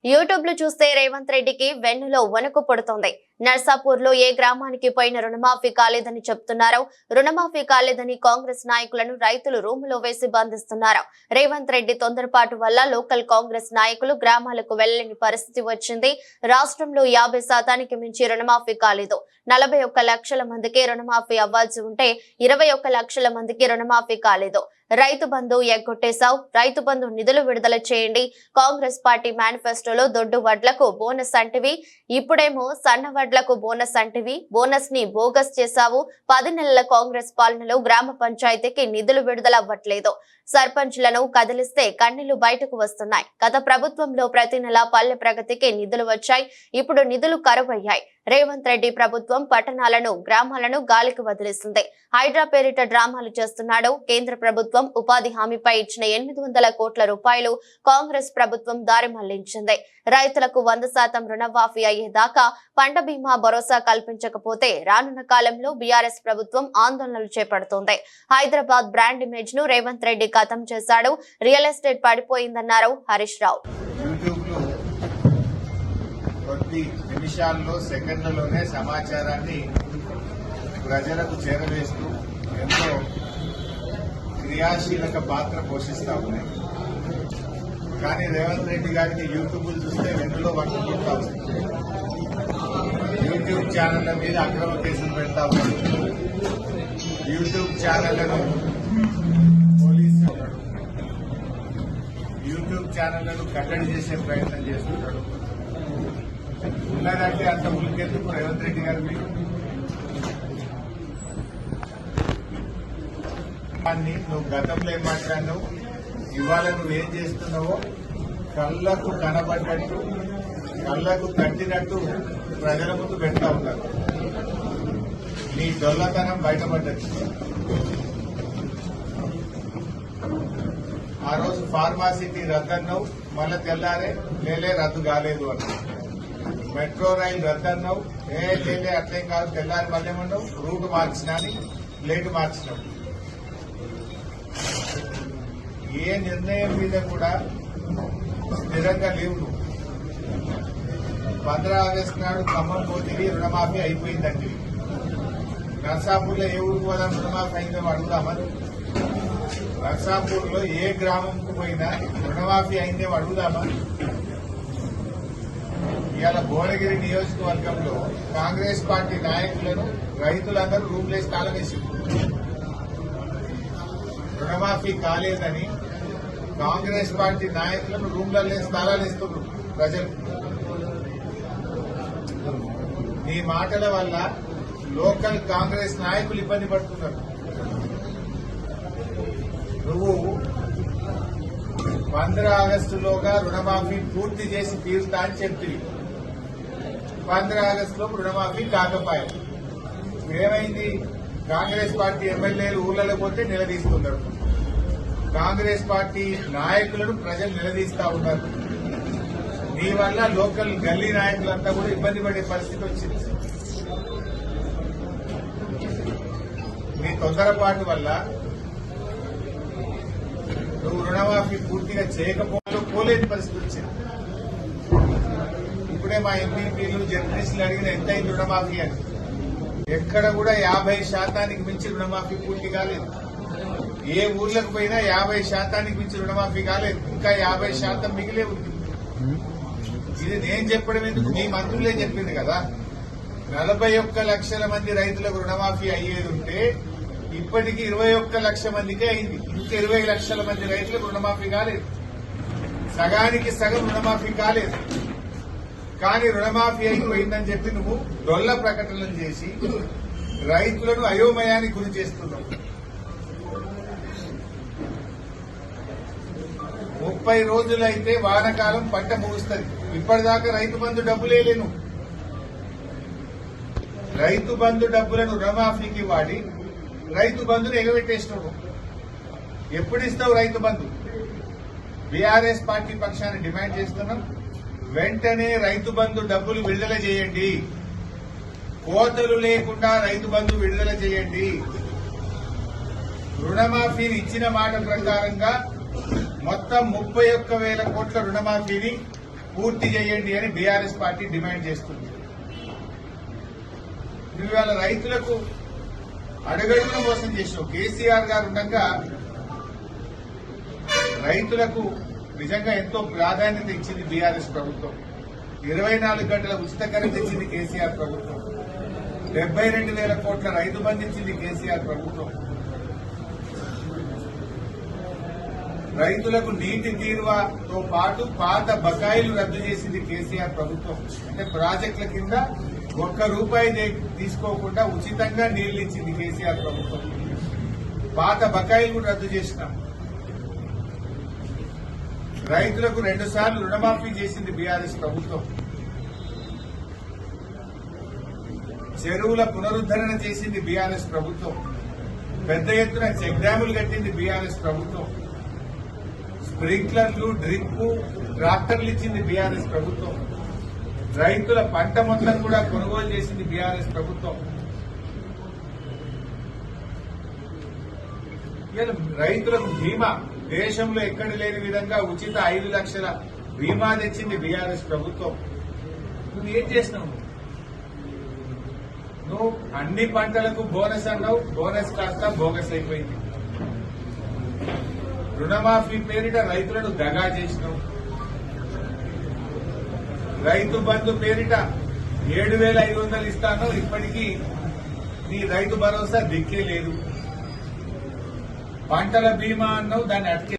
YouTube లో చూస్తే రేవంత్ రెడ్డికి వెన్నులో వణుకు పుడుతోంది. నర్సాపూర్ లో ఏ గ్రామానికి పోయిన రుణమాఫీ కాలేదని చెప్తున్నారు. రుణమాఫీ కాలేదని కాంగ్రెస్ నాయకులను రైతులు రూములో వేసి బంధిస్తున్నారు. రేవంత్ రెడ్డి తొందరపాటు వల్ల లోకల్ కాంగ్రెస్ నాయకులు గ్రామాలకు వెళ్లని పరిస్థితి వచ్చింది. రాష్ట్రంలో 50% మించి రుణమాఫీ కాలేదు. 41 లక్షల మందికి రుణమాఫీ అవ్వాల్సి ఉంటే 21 లక్షల మందికి రుణమాఫీ కాలేదు. రైతు బంధు ఎగ్గొట్టేశావు. రైతు బంధు నిధులు విడుదల చేయండి. కాంగ్రెస్ పార్టీ మేనిఫెస్టోలో దొడ్డు వడ్లకు బోనస్ అంటివి, ఇప్పుడేమో సన్న వడ్లకు బోనస్ అంటివి. బోనస్ ని బోగస్ చేశావు. 10 నెలల కాంగ్రెస్ పాలనలో గ్రామ పంచాయతీకి నిధులు విడుదల అవ్వట్లేదు. సర్పంచ్లను కదిలిస్తే కన్నీళ్లు బయటకు వస్తున్నాయి. గత ప్రభుత్వంలో ప్రతి నెల పల్లె ప్రగతికి నిధులు వచ్చాయి. ఇప్పుడు నిధులు కరువయ్యాయి. రేవంత్ రెడ్డి ప్రభుత్వం పట్టణాలను గ్రామాలను గాలికి వదిలేస్తుంది. హైడ్రా పేరిట డ్రామాలు చేస్తున్నాడు. కేంద్ర ప్రభుత్వం ఉపాధి హామీపై ఇచ్చిన 800 కోట్ల రూపాయలు కాంగ్రెస్ ప్రభుత్వం దారి మళ్లించింది. రైతులకు 100% రుణమాఫీ అయ్యేదాకా పంట బీమా భరోసా కల్పించకపోతే రానున్న కాలంలో బీఆర్ఎస్ ప్రభుత్వం ఆందోళనలు చేపడుతోంది. హైదరాబాద్ బ్రాండ్ ఇమేజ్ ను రేవంత్ రెడ్డి ఖతం చేశాడు. Real estate పడిపోయిందన్నారు Harish Rao. కొద్ది నిమిషాల్లో సెకండ్లలోనే సమాచారాన్ని ప్రజలకు చేరవేస్తూ ఎంతో క్రియాశీలక పాత్ర పోషిస్తా ఉన్నాయి. కానీ రేవంత్ రెడ్డి గారికి యూట్యూబ్ చూస్తే వెన్నులో పట్టుకుంటా ఉంది. యూట్యూబ్ ఛానళ్ల మీద అక్రమ కేసులు పెడతా ఉన్నారు. యూట్యూబ్ ఛానళ్లను పోలీసు యూట్యూబ్ ఛానళ్లను కట్టడి చేసే ప్రయత్నం చేస్తున్నాడు. ఉన్నదంటే అంత ఉలికెందుకు రేవంత్ రెడ్డి గారు మీరు నువ్వు గతంలో ఏం మాట్లాడినావు, ఇవాళ నువ్వేం చేస్తున్నావో కళ్లకు కనబడ్డట్టు కళ్లకు కట్టినట్టు ప్రజల ముందు పెడతా ఉన్నారు. నీ దొల్లతనం బయటపడ్డది. ఆ రోజు ఫార్మాసిటీ రద్దన్నావు, మళ్ళా తెల్లారే లేలే రద్దు కాలేదు అన్నావు. మెట్రో రైలు రద్దన్నావు, లేలే అట్లేం కాదు తెల్లారి మళ్ళేమన్నావు రూట్ మార్చినా అని ప్లేట్ మార్చినావు. ఏ నిర్ణయం మీద కూడా స్థిరంగా లేవు. 15 ఆగస్టు నాడు ఖమ్మం పోతివి రుణమాఫీ అయిపోయిందండి. నర్సాపూర్లో ఏ ఊరికి పోదాం రుణమాఫీ అయిందో అడుగుదామని. నర్సాపూర్లో ఏ గ్రామంకు పోయినా రుణమాఫీ అయిందేమో అడుగుదామా. ఇవాళ భువనగిరి నియోజకవర్గంలో కాంగ్రెస్ పార్టీ నాయకులను రైతులందరూ రూమ్లేసి తాళం వేసింది. రుణమాఫీ కాలేదని కాంగ్రెస్ పార్టీ నాయకులను రూమ్లలో స్థలాలు ఇస్తున్నారు ప్రజలు. నీ మాటల వల్ల లోకల్ కాంగ్రెస్ నాయకులు ఇబ్బంది పడుతున్నారు. నువ్వు 15 ఆగస్టులోగా రుణమాఫీ పూర్తి చేసి తీరుతా అని చెప్తివి. 15 ఆగస్టులో రుణమాఫీ కాకపోయాయి. ఏమైంది? కాంగ్రెస్ పార్టీ ఎమ్మెల్యేలు ఊళ్ళలో పోతే నిలదీస్తున్నారు. కాంగ్రెస్ పార్టీ నాయకులను ప్రజలు నిలదీస్తా ఉన్నారు. నీ వల్ల లోకల్ గల్లీ నాయకులంతా కూడా ఇబ్బంది పడే పరిస్థితి వచ్చింది. నీ తొందరపాటు వల్ల నువ్వు రుణమాఫీ పూర్తిగా పోలేని పరిస్థితి వచ్చింది. ఇప్పుడే మా ఎంపీపీలు జర్నలిస్టులు అడిగిన ఎంతైంది రుణమాఫీ అని. ఎక్కడ కూడా 50% మించి రుణమాఫీ పూర్తి కాలేదు. ఏ ఊర్లకు పోయినా 50% మించి రుణమాఫీ కాలేదు. ఇంకా 50% మిగిలే ఉంది. ఇది నేను చెప్పడం ఎందుకు, మీ మంత్రులే చెప్పింది కదా. 41 లక్షల మంది రైతులకు రుణమాఫీ అయ్యేది ఉంటే ఇప్పటికీ 21 లక్షల మందికే అయింది. ఇంకా 20 లక్షల మంది రైతులకు రుణమాఫీ కాలేదు. సగానికి సగం రుణమాఫీ కాలేదు. కానీ రుణమాఫీ అయిపోయిందని చెప్పి నువ్వు డొల్ల ప్రకటనలు చేసి రైతులను అయోమయానికి గురి చేస్తున్నావు. 30 రోజులైతే వానకాలం పంట ముగుస్తుంది. ఇప్పటిదాకా రైతు బంధు డబ్బులేను. రైతు బంధు డబ్బులను రుణమాఫీకి వాడి రైతు బంధును ఎగబెట్టేసినావు. ఎప్పుడు ఇస్తావు రైతు బంధు? బీఆర్ఎస్ పార్టీ పక్షాన్ని డిమాండ్ చేస్తున్నాం. వెంటనే రైతు బంధు డబ్బులు విడుదల చేయండి. కోతలు లేకుండా రైతు బంధు విడుదల చేయండి. రుణమాఫీని ఇచ్చిన మాట ప్రకారంగా మొత్తం 31,000 కోట్ల రుణమాఫీని పూర్తి చేయండి అని బీఆర్ఎస్ పార్టీ డిమాండ్ చేస్తుంది. నువ్వు ఇవాళ రైతులకు అడుగడుగున మోసం చేసావు. కేసీఆర్ గారు ఉండగా రైతులకు నిజంగా ఎంతో ప్రాధాన్యత ఇచ్చింది బీఆర్ఎస్ ప్రభుత్వం. 24 గంటల ఉచిత కరెంట్ ఇచ్చింది కేసీఆర్ ప్రభుత్వం. 72,000 కోట్ల రైతు బంధు ఇచ్చింది కేసీఆర్ ప్రభుత్వం. రైతులకు నీటి తీరువతో పాటు పాత బకాయిలు రద్దు చేసింది కేసీఆర్ ప్రభుత్వం. అంటే ప్రాజెక్టుల కింద ₹1 తీసుకోకుండా ఉచితంగా నీళ్లు ఇచ్చింది కేసీఆర్ ప్రభుత్వం. పాత బకాయిలు కూడా రద్దు చేసినాం. రైతులకు 2 సార్లు రుణమాఫీ చేసింది బీఆర్ఎస్ ప్రభుత్వం. చెరువుల పునరుద్దరణ చేసింది బీఆర్ఎస్ ప్రభుత్వం. పెద్ద ఎత్తున చెక్ డ్యాములు కట్టింది బీఆర్ఎస్ ప్రభుత్వం. స్ప్రింక్లర్లు, డ్రిప్, ట్రాక్టర్లు ఇచ్చింది బీఆర్ఎస్ ప్రభుత్వం. రైతుల పంట మొత్తం కూడా కొనుగోలు చేసింది బీఆర్ఎస్ ప్రభుత్వం. రైతులకు బీమా దేశంలో ఎక్కడ లేని విధంగా ఉచిత 5 లక్షల బీమా తెచ్చింది బీఆర్ఎస్ ప్రభుత్వం. నువ్వు ఏం చేసినావు? నువ్వు అన్ని పంటలకు బోనస్ అన్నావు, బోనస్ కాస్త బోగస్ అయిపోయింది. రుణమాఫీ పేరిట రైతులను దగా చేసినావు. రైతు బంధు పేరిట 7,500 ఇస్తాను, ఇప్పటికీ నీ రైతు భరోసా దిక్కే లేదు. పంటల బీమా అన్నావు, దాన్ని అట్కే